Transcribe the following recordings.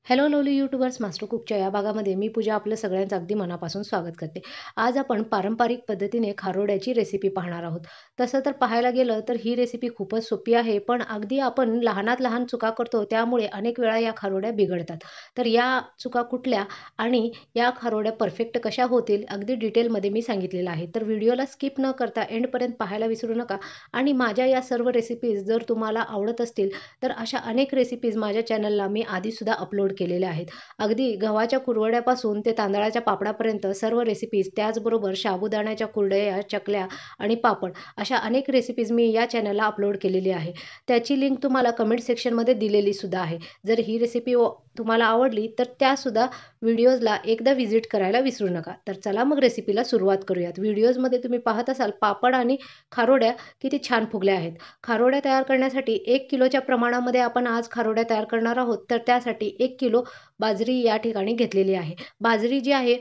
Hello lovely YouTubers, master कुकच्या या भागामध्ये मी पूजा आपलं सगळ्यांचं अगदी मनापासून स्वागत करते. आज आपण पारंपरिक पद्धतीने खारोड्याची रेसिपी पाहणार आहोत. तसं तर पाहायला गेलं तर ही रेसिपी खूपच सोपी आहे, पण अगदी आपण लहानात लहान चुका करतो त्यामुळे अनेक वेळा या खारोड्या बिघडतात. तर या चुका कुठल्या आणि या खारोड्या परफेक्ट कशा होतील अगदी डिटेलमध्ये मी सांगितलेलं आहे. तर व्हिडिओला स्किप न करता एंडपर्यंत पाहायला विसरू नका. आणि माझ्या या सर्व रेसिपीज जर तुम्हाला आवडत असतील तर अशा अनेक रेसिपीज माझ्या चॅनलला मी आधीसुद्धा अपलोड केलेल्या आहेत. अगदी गव्हाच्या कुरवड्यापासून ते तांदळाच्या पापडापर्यंत सर्व रेसिपीज, त्याचबरोबर साबुदाण्याच्या कुरडया, चकल्या आणि पापड अशा अनेक रेसिपीज मी या चॅनलला अपलोड केलेली आहे. त्याची लिंक तुम्हाला कमेंट सेक्शनमध्ये दिलेली सुद्धा आहे. जर ही रेसिपी तुम्हाला आवडली तर त्यासुद्धा व्हिडिओजला एकदा व्हिजिट करायला विसरू नका. तर चला मग रेसिपीला सुरुवात करूयात. व्हिडिओजमध्ये तुम्ही पाहत असाल पापड आणि खारोड्या किती छान फुगल्या आहेत. खारोड्या तयार करण्यासाठी 1 किलोच्या प्रमाणामध्ये आपण आज खारोड्या तयार करणार आहोत. तर त्यासाठी 1 किलो बाजरी या ठिकाणी घेतलेली आहे. बाजरी जी आहे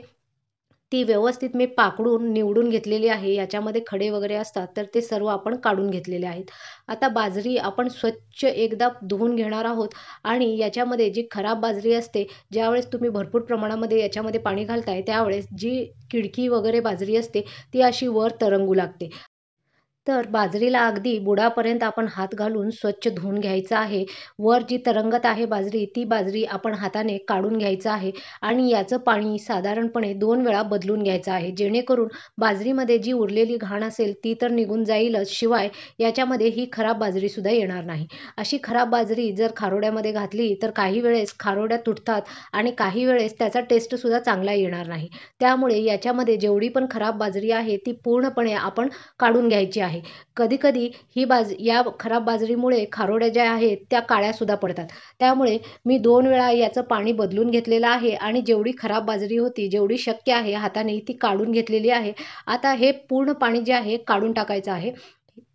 ती व्यवस्थित मी पाकडून निवडून घेतलेली आहे. याच्यामध्ये खडे वगैरे असतात तर ते सर्व आपण काढून घेतलेले आहेत. आता बाजरी आपण स्वच्छ एकदा धुवून घेणार आहोत आणि याच्यामध्ये जी खराब बाजरी असते, ज्यावेळेस तुम्ही भरपूर प्रमाणामध्ये याच्यामध्ये पाणी घालताय त्यावेळेस जी किडकी वगैरे बाजरी असते ती अशी वर तरंगू लागते. तर बाजरीला अगदी बुडापर्यंत आपण हात घालून स्वच्छ धुवून घ्यायचं आहे. वर जी तरंगत आहे बाजरी, ती बाजरी आपण हाताने काढून घ्यायचं आहे आणि याचं पाणी साधारणपणे 2 वेळा बदलून घ्यायचं आहे. जेणेकरून बाजरीमध्ये जी उरलेली घाण असेल ती तर निघून जाईलच, शिवाय याच्यामध्ये ही खराब बाजरीसुद्धा येणार नाही. अशी खराब बाजरी जर खारोड्यामध्ये घातली तर काही वेळेस खारोड्या तुटतात आणि काही वेळेस त्याचा टेस्टसुद्धा चांगला येणार नाही. त्यामुळे याच्यामध्ये जेवढी पण खराब बाजरी आहे ती पूर्णपणे आपण काढून घ्यायची आहे. कधी-कधी या खराब बाजरीमुळे खारोड्या ज्या आहेत त्या काळ्यासुद्धा पडतात. त्यामुळे मी 2 वेळा याचं पाणी बदलून घेतलेलं आहे आणि जेवढी खराब बाजरी होती, जेवढी शक्य आहे हाताने ती काढून घेतलेली आहे. आता हे पूर्ण पाणी जे आहे काढून टाकायचं आहे.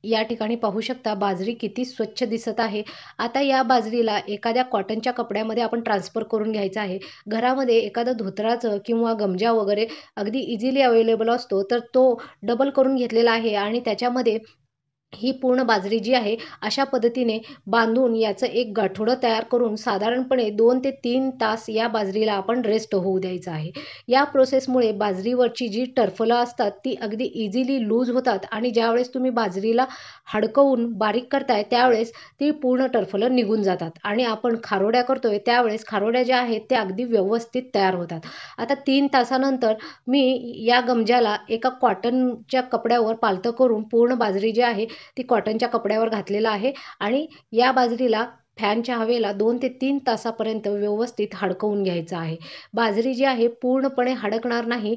या ठिकाणी पाहू शकता बाजरी किती स्वच्छ दिसत आहे. आता या बाजरीला एखाद्या कॉटनच्या कपड्यामध्ये आपण ट्रान्सफर करून घ्यायचं आहे. घरामध्ये एखादं धोतराचं किंवा गमजा वगैरे अगदी इझिली अवेलेबल असतो, तर तो डबल करून घेतलेला आहे आणि त्याच्यामध्ये ही पूर्ण बाजरी जी आहे अशा पद्धतीने बांधून याचं एक गाठोडं तयार करून साधारणपणे 2 ते 3 तास या बाजरीला आपण रेस्ट होऊ द्यायचं आहे. या प्रोसेसमुळे बाजरीवरची जी टरफलं असतात ती अगदी इझिली लूज होतात आणि ज्यावेळेस तुम्ही बाजरीला हडकवून बारीक करताय त्यावेळेस ती पूर्ण टरफलं निघून जातात आणि आपण खारोड्या करतोय त्यावेळेस खारोड्या ज्या आहेत त्या अगदी व्यवस्थित तयार होतात. आता 3 तासानंतर मी या गमजाला एका कॉटनच्या कपड्यावर पालतं करून पूर्ण बाजरी जी आहे ती कॉटनच्या कपड्यावर घातलेलं आहे आणि या बाजरीला फॅनच्या हवेला 2 ते 3 तासापर्यंत व्यवस्थित हडकवून घ्यायचं आहे. बाजरी जी आहे पूर्णपणे हडकणार नाही.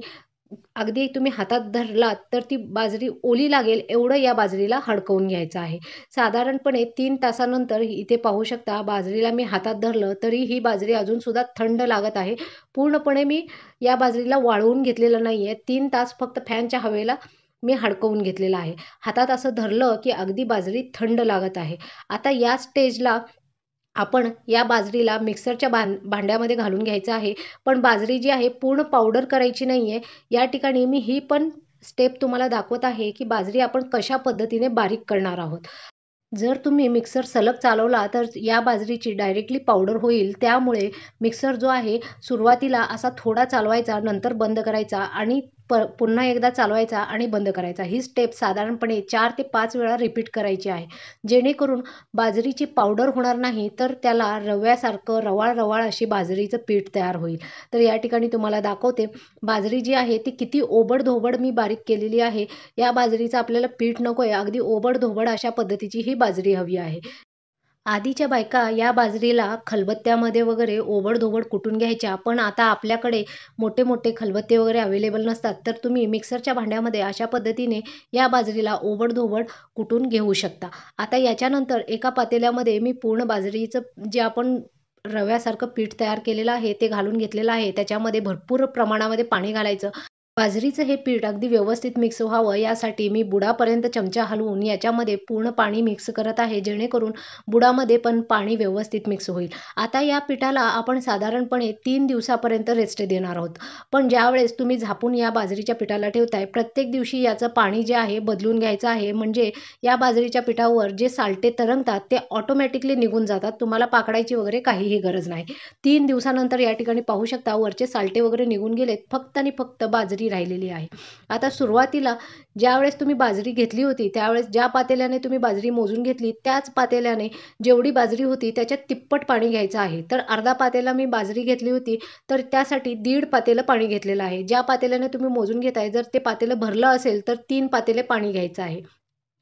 अगदी तुम्ही हातात धरलात तर ती बाजरी ओली लागेल एवढं या बाजरीला हडकवून घ्यायचं आहे. साधारणपणे 3 तासानंतर इथे पाहू शकता बाजरीला मी हातात धरलं तरी ही बाजरी अजूनसुद्धा थंड लागत आहे. पूर्णपणे मी या बाजरीला वाळवून घेतलेलं नाहीये. 3 तास फक्त फॅनच्या हवेला मी हडकवून घेतलेलं आहे. हातात असं धरलं की अगदी बाजरी थंड लागत आहे. आता या स्टेजला आपण या बाजरीला मिक्सरच्या भांड्यामध्ये घालून घ्यायचं आहे. पण बाजरी जी आहे पूर्ण पावडर करायची नाहीये. या ठिकाणी मी ही पण स्टेप तुम्हाला दाखवत आहे, की बाजरी आपण कशा पद्धतीने बारीक करणार आहोत. जर तुम्ही मिक्सर सलग चालवला तर या बाजरीची डायरेक्टली पावडर होईल. त्यामुळे मिक्सर जो आहे सुरुवातीला असा थोडा चालवायचा, नंतर बंद करायचा आणि पुन्हा एकदा चालवायचा आणि बंद करायचा. ही स्टेप साधारणपणे 4 ते 5 वेळा रिपीट करायची आहे. जेणेकरून बाजरीची पावडर होणार नाही, तर त्याला रव्यासारखं रवाळ-रवाळ अशी बाजरीचं पीठ तयार होईल. तर या ठिकाणी तुम्हाला दाखवते बाजरी जी आहे ती किती ओबड-धोबड मी बारीक केलेली आहे. या बाजरीचं आपल्याला पीठ नकोय, अगदी ओबड-धोबड अशा पद्धतीची ही बाजरी हवी आहे. आधीच्या बायका या बाजरीला खलबत्त्यामध्ये वगैरे ओबड-धोबड कुटून घ्यायच्या. पण आता आपल्याकडे मोठे-मोठे खलबत्ते वगैरे अवेलेबल नसतात. तर तुम्ही मिक्सरच्या भांड्यामध्ये अशा पद्धतीने या बाजरीला ओबड-धोबड कुटून घेऊ शकता. आता याच्यानंतर एका पातेल्यामध्ये मी पूर्ण बाजरीचं जे आपण रव्यासारखं पीठ तयार केलेलं आहे, ते घालून घेतलेलं आहे. त्याच्यामध्ये भरपूर प्रमाणामध्ये पाणी घालायचं बाजरीचं हे पीठ अगदी व्यवस्थित मिक्स व्हावं यासाठी मी बुडापर्यंत चमचा हलवून याच्यामध्ये पूर्ण पाणी मिक्स करत आहे, जेणेकरून बुडामध्ये पण पाणी व्यवस्थित मिक्स होईल. आता या पिठाला आपण साधारणपणे 3 दिवसापर्यंत रेस्ट देणार आहोत. पण ज्यावेळेस तुम्ही झाकून या बाजरीच्या पिठाला ठेवताय, प्रत्येक दिवशी याचं पाणी जे आहे बदलून घ्यायचं आहे. म्हणजे या बाजरीच्या पिठावर जे सालटे तरंगतात ते ऑटोमॅटिकली निघून जातात. तुम्हाला पाकडायची वगैरे काहीही गरज नाही. 3 दिवसानंतर या ठिकाणी पाहू शकता वरचे सालटे वगैरे निघून गेलेत. फक्त आणि फक्त बाजरी राहिलेली आहे. आता सुरुवातीला ज्यावेळेस तुम्ही बाजरी घेतली होती, त्यावेळेस ज्या पातेल्याने तुम्ही बाजरी मोजून घेतली, त्याच पातेल्याने जेवढी बाजरी होती त्याच्यात तिप्पट पाणी घ्यायचं आहे. तर अर्धा पातेला मी बाजरी घेतली होती, तर त्यासाठी 1.5 पातेलं पाणी घेतलेलं आहे. ज्या पातेल्याने तुम्ही मोजून घेताय, जर ते पातेलं भरलं असेल, तर 3 पातेले पाणी घ्यायचं आहे.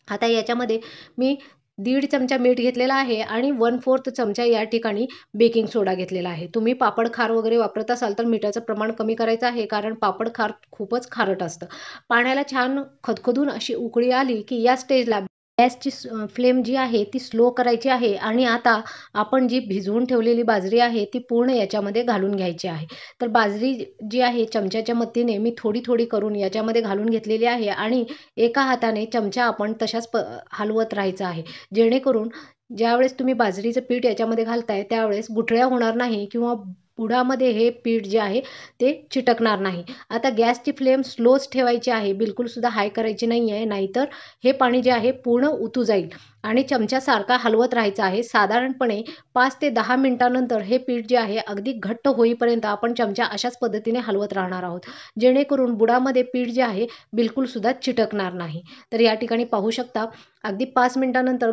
आता याच्यामध्ये मी 1.5 चमचा मीठ घेतलेला आहे आणि 1/4 चमचा या ठिकाणी बेकिंग सोडा घेतलेला आहे. तुम्ही पापड खार वगैरे वापरत असाल तर मिठाचं प्रमाण कमी करायचं आहे, कारण पापड खार खूपच खारट असतं. पाण्याला छान खदखदून अशी उकळी आली की या स्टेजला गॅसची फ्लेम जी आहे ती स्लो करायची आहे आणि आता आपण जी भिजवून ठेवलेली बाजरी आहे ती पूर्ण याच्यामध्ये घालून घ्यायची आहे. तर बाजरी जी आहे चमच्याच्या मदतीने मी थोडी-थोडी करून याच्यामध्ये घालून घेतलेली आहे आणि एका हाताने चमचा आपण तशाच हलवत राहायचा आहे. जेणेकरून ज्यावेळेस तुम्ही बाजरीचं पीठ याच्यामध्ये घालताय, त्यावेळेस गुठळ्या होणार नाही किंवा बुडामध्ये हे पीठ जे आहे ते चिटकणार नाही. आता गॅसची फ्लेम स्लोच ठेवायची आहे. बिलकुलसुद्धा हाय करायची नाही आहे. नाहीतर हे पाणी जे आहे पूर्ण उतू जाईल आणि चमच्यासारखा हलवत राहायचं आहे. साधारणपणे 5 ते 10 मिनिटानंतर हे पीठ जे आहे अगदी घट्ट होईपर्यंत आपण चमचा अशाच पद्धतीने हलवत राहणार आहोत. जेणेकरून बुडामध्ये पीठ जे आहे बिलकुलसुद्धा चिटकणार नाही. तर या ठिकाणी पाहू शकता अगदी 5 मिनिटानंतर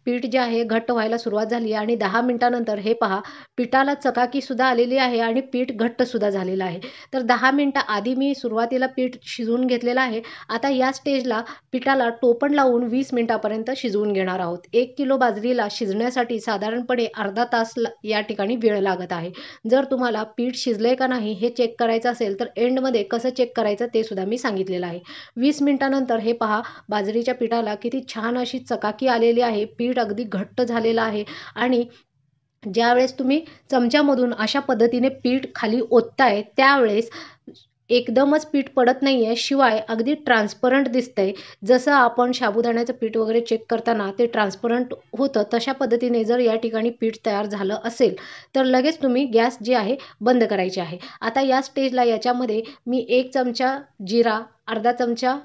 पीठ जे आहे घट्ट व्हायला सुरुवात झाली आणि 10 मिनिटानंतर हे पहा पिठाला चकाकीसुद्धा आलेली आहे आणि पीठ घट्टसुद्धा झालेलं आहे. तर 10 मिनिटं आधी मी सुरुवातीला पीठ शिजवून घेतलेलं आहे. आता या स्टेजला पिठाला टोपण लावून 20 मिनिटापर्यंत शिजवून घेणार आहोत. 1 किलो बाजरीला शिजण्यासाठी साधारणपणे अर्धा तास या ठिकाणी वेळ लागत आहे. जर तुम्हाला पीठ शिजलंय का नाही हे चेक करायचं असेल तर एंडमध्ये कसं चेक करायचं ते सुद्धा मी सांगितलेलं आहे. 20 मिनिटानंतर हे पहा बाजरीच्या पिठाला किती छान अशी चकाकी आलेली आहे. पीठ अगदी घट्ट झालेलं आहे आणि ज्यावेळेस तुम्ही चमच्यामधून अशा पद्धतीने पीठ खाली ओतताय, त्यावेळेस एकदमच पीठ पडत नाहीये, शिवाय अगदी ट्रान्सपरंट दिसतंय. जसं आपण साबुदाण्याचं पीठ वगैरे चेक करताना ते ट्रान्सपरंट होतं, तशा पद्धतीने जर या ठिकाणी पीठ तयार झालं असेल, तर लगेच तुम्ही गॅस जे आहे बंद करायची आहे. आता या स्टेजला याच्यामध्ये मी 1 चमचा जिरा, अर्धा चमचा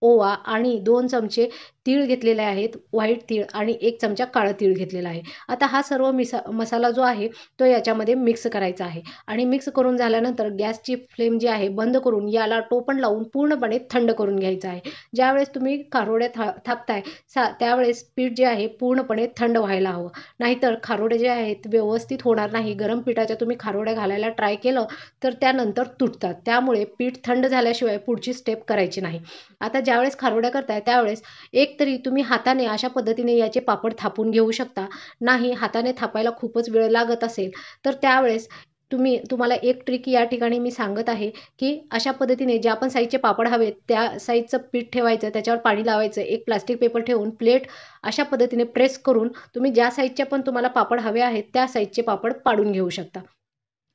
ओवा आणि 2 चमचे तीळ घेतलेले आहेत, व्हाईट तीळ आणि 1 चमचा काळं तीळ घेतलेला आहे. आता हा सर्व मसाला जो आहे तो याच्यामध्ये मिक्स करायचा आहे आणि मिक्स करून झाल्यानंतर गॅसची फ्लेम जी आहे बंद करून याला टोपण लावून पूर्णपणे थंड करून घ्यायचं आहे. ज्यावेळेस तुम्ही खारोड्या थापताय त्यावेळेस पीठ जे आहे पूर्णपणे थंड व्हायला हवं. नाहीतर खारोडे जे आहेत व्यवस्थित होणार नाही. गरम पिठाच्या तुम्ही खारोड्या घालायला ट्राय केलं तर त्यानंतर तुटतात. त्यामुळे पीठ थंड झाल्याशिवाय पुढची स्टेप करायची नाही. आता ज्यावेळेस खारोड्या करताय त्यावेळेस एक तरी तुम्ही हाताने अशा पद्धतीने याचे पापड थापून घेऊ शकता. नाही हाताने थापायला खूपच वेळ लागत असेल, तर त्यावेळेस तुम्हाला एक ट्रिक या ठिकाणी मी सांगत आहे, की अशा पद्धतीने ज्या पण साईजचे पापड हवेत, त्या साईजचं पीठ ठेवायचं, त्याच्यावर पाणी लावायचं, एक प्लास्टिक पेपर ठेवून प्लेट अशा पद्धतीने प्रेस करून तुम्ही ज्या साईजचे पण तुम्हाला पापड हवे आहेत, त्या साईजचे पापड पाडून घेऊ शकता.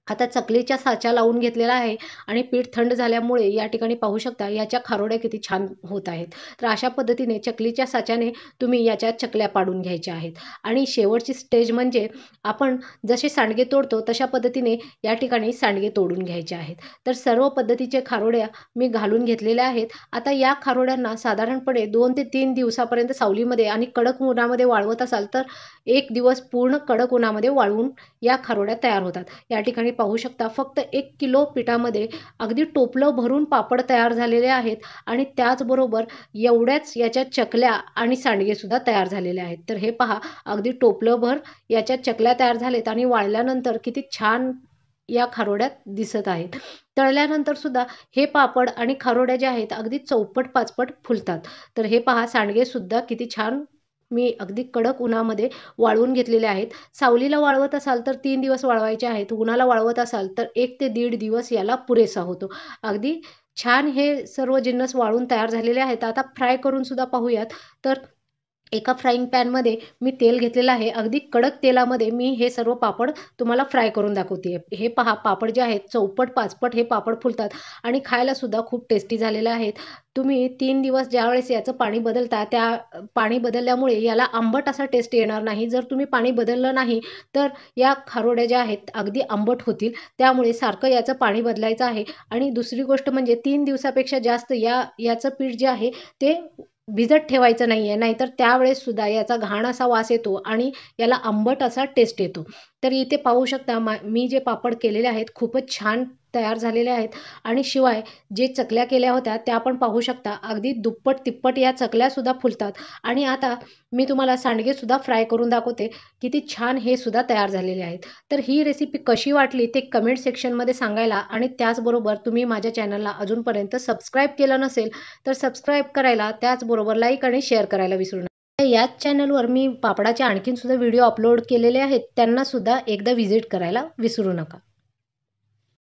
आता चकलीच्या साचा लावून घेतलेला आहे आणि पीठ थंड झाल्यामुळे या ठिकाणी पाहू शकता याच्या खारोड्या किती छान होत आहेत. तर अशा पद्धतीने चकलीच्या साच्याने तुम्ही याच्या चकल्या पाडून घ्यायच्या आहेत. आणि शेवटची स्टेज म्हणजे आपण जसे सांडगे तोडतो तशा पद्धतीने या ठिकाणी सांडगे तोडून घ्यायचे आहेत. तर सर्व पद्धतीचे खारोड्या मी घालून घेतलेल्या आहेत. आता या खारोड्यांना साधारणपणे 2 ते 3 दिवसापर्यंत सावलीमध्ये आणि कडक उन्हामध्ये वाळवत असाल तर 1 दिवस पूर्ण कडक उन्हामध्ये वाळवून या खारोड्या तयार होतात. या ठिकाणी पाहू शकता फक्त 1 किलो पिठामध्ये अगदी टोपलं भरून पापड तयार झालेले आहेत आणि त्याचबरोबर एवढ्याच याच्या चकल्या आणि सांडगेसुद्धा तयार झालेले आहेत. तर हे पहा अगदी टोपलंभर याच्या चकल्या तयार झालेत आणि वाळल्यानंतर किती छान या खारोड्यात दिसत आहेत. तळल्यानंतर सुद्धा हे पापड आणि खारोड्या ज्या आहेत अगदी चौपट पाचपट फुलतात. तर हे पहा सांडगेसुद्धा किती छान मी अगदी कडक उन्हामध्ये वाळवून घेतलेले आहेत. सावलीला वाळवत असाल तर 3 दिवस वाळवायचे आहेत. उन्हाला वाळवत असाल तर 1 ते 1.5 दिवस याला पुरेसा होतो. अगदी छान हे सर्व जिन्नस वाळून तयार झालेले आहेत. आता फ्राय करून सुद्धा पाहूयात. तर एका फ्राईंग पॅनमध्ये मी तेल घेतलेलं आहे. अगदी कडक तेलामध्ये मी हे सर्व पापड तुम्हाला फ्राय करून दाखवते. हे पहा पापड जे आहेत चौपट, पाचपट हे पापड फुलतात आणि खायलासुद्धा खूप टेस्टी झालेले आहेत. तुम्ही 3 दिवस ज्यावेळेस याचं पाणी बदलता, पाणी बदलल्यामुळे याला आंबट असा टेस्ट येणार नाही. जर तुम्ही पाणी बदललं नाही, तर या खारोड्या ज्या आहेत अगदी आंबट होतील. त्यामुळे सारखं याचं पाणी बदलायचं आहे आणि दुसरी गोष्ट म्हणजे 3 दिवसापेक्षा जास्त याचं पीठ जे आहे ते भिजत ठेवायचं नाहीये. नाहीतर त्यावेळेस सुद्धा याचा घाण असा वास येतो आणि याला आंबट असा टेस्ट येतो. तर इथे पाहू शकता मी जे पापड केलेले आहेत खूपच छान तयार झालेले आहेत आणि शिवाय जे चकल्या केल्या होत्या त्या पण पाहू शकता. अगदी दुप्पट-तिप्पट या चकल्यासुद्धा फुलतात आणि आता मी तुम्हाला सांडगेसुद्धा फ्राय करून दाखवते. किती छान हे सुद्धा तयार झालेले आहेत. तर ही रेसिपी कशी वाटली ते कमेंट सेक्शनमध्ये सांगायला आणि त्याचबरोबर तुम्ही माझ्या चॅनलला अजूनपर्यंत सबस्क्राईब केलं नसेल तर सबस्क्राईब करायला, त्याचबरोबर लाईक आणि शेअर करायला विसरू नका. याच चॅनलवर मी पापडाचे आणखीन सुद्धा व्हिडिओ अपलोड केलेले आहेत. त्यांना सुद्धा एकदा व्हिजिट करायला विसरू नका.